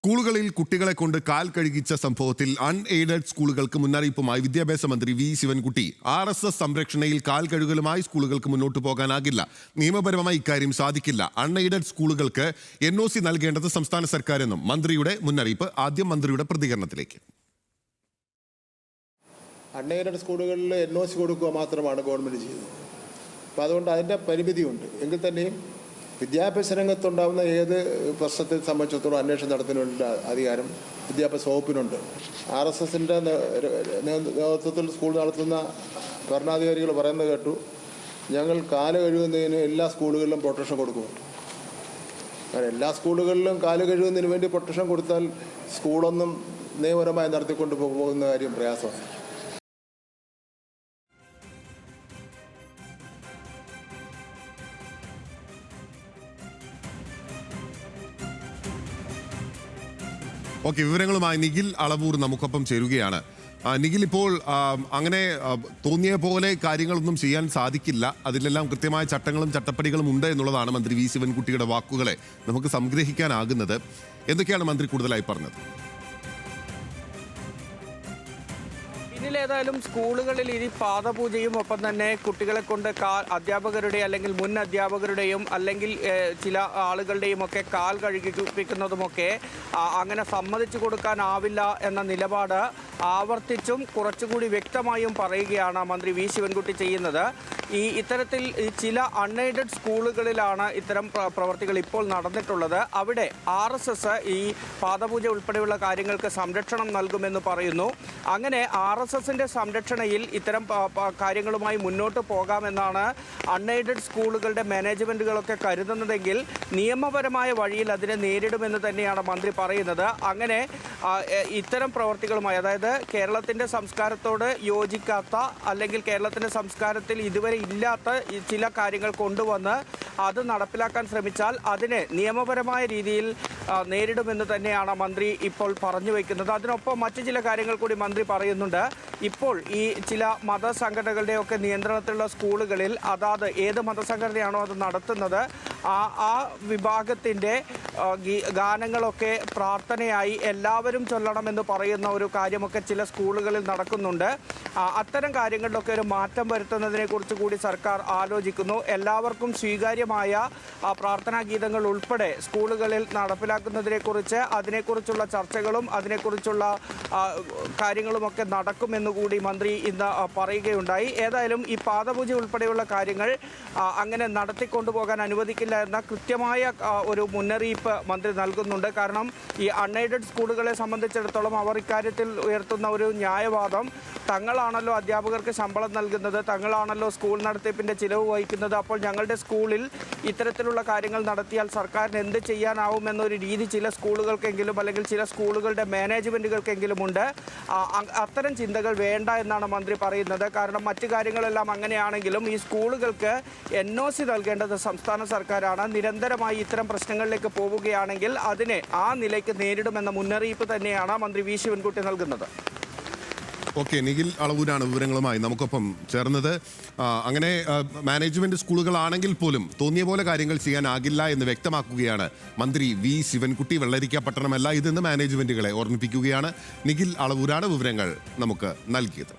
സ്കൂളുകളിൽ കുട്ടികളെ കൊണ്ട് കാൽ കഴുകിച്ച സംഭവത്തിൽ അൺഎയ്ഡഡ് സ്കൂളുകൾക്ക് മുന്നറിയിപ്പുമായി വിദ്യാഭ്യാസ മന്ത്രി വി ശിവൻകുട്ടി. RSS സംരക്ഷണയിൽ കാൽ കഴുകലുമായി സ്കൂളുകൾക്ക് മുന്നോട്ട് പോകാനാകില്ല. നിയമപരമായി ഇക്കാര്യം സാധിക്കില്ല. അൺഎയ്ഡഡ് സ്കൂളുകൾക്ക് NOC നൽകേണ്ടത് സംസ്ഥാന സർക്കാരെന്നും മന്ത്രിയുടെ മുന്നറിയിപ്പ്. ആദ്യം മന്ത്രിയുടെ പ്രതികരണത്തിലേക്ക്. അൺഎയ്ഡഡ് സ്കൂളുകളിൽ NOC കൊടുക്കുക മാത്രമാണ് ഗവൺമെൻറ് ചെയ്യുന്നത്. അപ്പോൾ അതുകൊണ്ട് അതിൻ്റെ പരിമിതിയുണ്ട്. എങ്കിൽ തന്നെയും വിദ്യാഭ്യാസ രംഗത്തുണ്ടാകുന്ന ഏത് പ്രശ്നത്തെ സംബന്ധിച്ചിടത്തോളം അന്വേഷണം നടത്തുന്നതിനുള്ള അധികാരം വിദ്യാഭ്യാസ വകുപ്പിനുണ്ട്. RSSൻ്റെ നേതൃത്വത്തിൽ സ്കൂൾ നടത്തുന്ന ഭരണാധികാരികൾ പറയുന്നത് കേട്ടു, ഞങ്ങൾ കാല് കഴുകുന്നതിന് എല്ലാ സ്കൂളുകളിലും പ്രൊട്ടക്ഷൻ കൊടുക്കുന്നുണ്ട്. അങ്ങനെ എല്ലാ സ്കൂളുകളിലും കാല് കഴുകുന്നതിന് വേണ്ടി പ്രൊട്ടക്ഷൻ കൊടുത്താൽ സ്കൂളൊന്നും നിയമപരമായി നടത്തിക്കൊണ്ട് പോകുന്ന കാര്യം പ്രയാസമാണ്. ഓക്കെ, വിവരങ്ങളുമായി നിഖിൽ അളവൂർ നമുക്കൊപ്പം ചേരുകയാണ്. നിഖിൽ, ഇപ്പോൾ അങ്ങനെ തോന്നിയ പോലെ കാര്യങ്ങളൊന്നും ചെയ്യാൻ സാധിക്കില്ല, അതിലെല്ലാം കൃത്യമായ ചട്ടങ്ങളും ചട്ടപ്പടികളും ഉണ്ട് എന്നുള്ളതാണ് മന്ത്രി വി ശിവൻകുട്ടിയുടെ വാക്കുകളെ നമുക്ക് സംഗ്രഹിക്കാനാകുന്നത്. എന്തൊക്കെയാണ് മന്ത്രി കൂടുതലായി പറഞ്ഞത്? ഏതായാലും സ്കൂളുകളിൽ ഇനി പാദപൂജയും ഒപ്പം തന്നെ കുട്ടികളെ കൊണ്ട് അധ്യാപകരുടെ അല്ലെങ്കിൽ മുൻ അധ്യാപകരുടെയും അല്ലെങ്കിൽ ചില ആളുകളുടെയും ഒക്കെ കാൽ കഴുകിപ്പിക്കുന്നതുമൊക്കെ അങ്ങനെ സമ്മതിച്ചു കൊടുക്കാനാവില്ല എന്ന നിലപാട് ആവർത്തിച്ചും കുറച്ചുകൂടി വ്യക്തമായും പറയുകയാണ് മന്ത്രി വി ശിവൻകുട്ടി ചെയ്യുന്നത്. ഇത്തരത്തിൽ ചില അൺഎയ്ഡഡ് സ്കൂളുകളിലാണ് ഇത്തരം പ്രവർത്തികൾ ഇപ്പോൾ നടന്നിട്ടുള്ളത്. അവിടെ RSS ഈ പാദപൂജ ഉൾപ്പെടെയുള്ള കാര്യങ്ങൾക്ക് സംരക്ഷണം നൽകുമെന്ന് പറയുന്നു. അങ്ങനെ RSSന്റെ സംരക്ഷണയിൽ ഇത്തരം കാര്യങ്ങളുമായി മുന്നോട്ട് പോകാമെന്നാണ് അൺഎയ്ഡഡ് സ്കൂളുകളുടെ മാനേജ്മെൻറ്റുകളൊക്കെ കരുതുന്നതെങ്കിൽ നിയമപരമായ വഴിയിൽ അതിനെ നേരിടുമെന്ന് തന്നെയാണ് മന്ത്രി പറയുന്നത്. അങ്ങനെ ഇത്തരം പ്രവർത്തികളുമായി, അതായത് കേരളത്തിൻ്റെ സംസ്കാരത്തോട് യോജിക്കാത്ത അല്ലെങ്കിൽ കേരളത്തിൻ്റെ സംസ്കാരത്തിൽ ഇതുവരെ ഇല്ലാത്ത ചില കാര്യങ്ങൾ കൊണ്ടുവന്ന് അത് നടപ്പിലാക്കാൻ ശ്രമിച്ചാൽ അതിനെ നിയമപരമായ രീതിയിൽ നേരിടുമെന്ന് തന്നെയാണ് മന്ത്രി ഇപ്പോൾ പറഞ്ഞു വയ്ക്കുന്നത്. അതിനൊപ്പം മറ്റു ചില കാര്യങ്ങൾ കൂടി മന്ത്രി പറയുന്നുണ്ട്. ഇപ്പോൾ ഈ ചില മതസംഘടനകളുടെയൊക്കെ നിയന്ത്രണത്തിലുള്ള സ്കൂളുകളിൽ അതാത് ഏത് മതസംഘടനയാണോ അത് നടത്തുന്നത് ആ വിഭാഗത്തിൻ്റെ ഗാനങ്ങളൊക്കെ പ്രാർത്ഥനയായി എല്ലാവരും ചൊല്ലണമെന്ന് പറയുന്ന ഒരു കാര്യമൊക്കെ ചില സ്കൂളുകളിൽ നടക്കുന്നുണ്ട്. അത്തരം കാര്യങ്ങളിലൊക്കെ ഒരു മാറ്റം വരുത്തുന്നതിനെ കുറിച്ച് കൂടി സർക്കാർ ആലോചിക്കുന്നു. എല്ലാവർക്കും സ്വീകാര്യമായ പ്രാർത്ഥനാ ഗീതങ്ങൾ ഉൾപ്പെടെ സ്കൂളുകളിൽ നടപ്പിലാക്കുന്നതിനെക്കുറിച്ച് അതിനെക്കുറിച്ചുള്ള ചർച്ചകളും അതിനെക്കുറിച്ചുള്ള കാര്യങ്ങളുമൊക്കെ നടക്കുമെന്നുകൂടി മന്ത്രി ഇന്ന് പറയുകയുണ്ടായി. ഏതായാലും ഈ പാദപൂജ ഉൾപ്പെടെയുള്ള കാര്യങ്ങൾ അങ്ങനെ നടത്തിക്കൊണ്ടുപോകാൻ അനുവദിക്കില്ല എന്ന കൃത്യമായ ഒരു മുന്നറിയിപ്പ് മന്ത്രി നൽകുന്നുണ്ട്. കാരണം ഈ അൺഎയ്ഡഡ് സ്കൂളുകളെ സംബന്ധിച്ചിടത്തോളം അവർ ഇക്കാര്യത്തിൽ ഉയർത്തുന്ന ഒരു ന്യായവാദം, തങ്ങളാണല്ലോ അധ്യാപകർക്ക് ശമ്പളം നൽകുന്നത്, തങ്ങളാണല്ലോ സ്കൂൾ നടത്തിപ്പിൻ്റെ ചിലവ് വഹിക്കുന്നത്, അപ്പോൾ ഞങ്ങളുടെ സ്കൂളിൽ ഇത്തരത്തിലുള്ള കാര്യങ്ങൾ നടത്തിയാൽ സർക്കാരിന് എന്ത് ചെയ്യാനാവുമെന്നൊരു രീതി ചില സ്കൂളുകൾക്കെങ്കിലും അല്ലെങ്കിൽ ചില സ്കൂളുകളുടെ മാനേജ്മെൻറ്റുകൾക്കെങ്കിലും ഉണ്ട്. അത്തരം ചിന്തകൾ വേണ്ട എന്നാണ് മന്ത്രി പറയുന്നത്. കാരണം മറ്റു കാര്യങ്ങളെല്ലാം അങ്ങനെയാണെങ്കിലും ഈ സ്കൂളുകൾക്ക് NOC നൽകേണ്ടത് സംസ്ഥാന സർക്കാരാണ്. നിരന്തരമായി ഇത്തരം പ്രശ്നങ്ങളിലേക്ക് പോവുകയാണെങ്കിൽ അതിനെ ആ നിലയ്ക്ക് നേരിടുമെന്ന മുന്നറിയിപ്പ് തന്നെയാണ് മന്ത്രി വി ശിവൻകുട്ടി നൽകുന്നത്. ഓക്കെ, നിഖിൽ അളവൂരാണ് വിവരങ്ങളുമായി നമുക്കൊപ്പം ചേർന്നത്. അങ്ങനെ മാനേജ്മെന്റ് സ്കൂളുകളാണെങ്കിൽ പോലും തോന്നിയ പോലെ കാര്യങ്ങൾ ചെയ്യാനാകില്ല എന്ന് വ്യക്തമാക്കുകയാണ് മന്ത്രി വി ശിവൻകുട്ടി. വെള്ളരിക്ക പട്ടണമല്ല ഇതെന്ന് മാനേജ്മെന്റുകളെ ഓർമ്മിപ്പിക്കുകയാണ്. നിഖിൽ അളവൂരാണ് വിവരങ്ങൾ നമുക്ക് നൽകിയത്.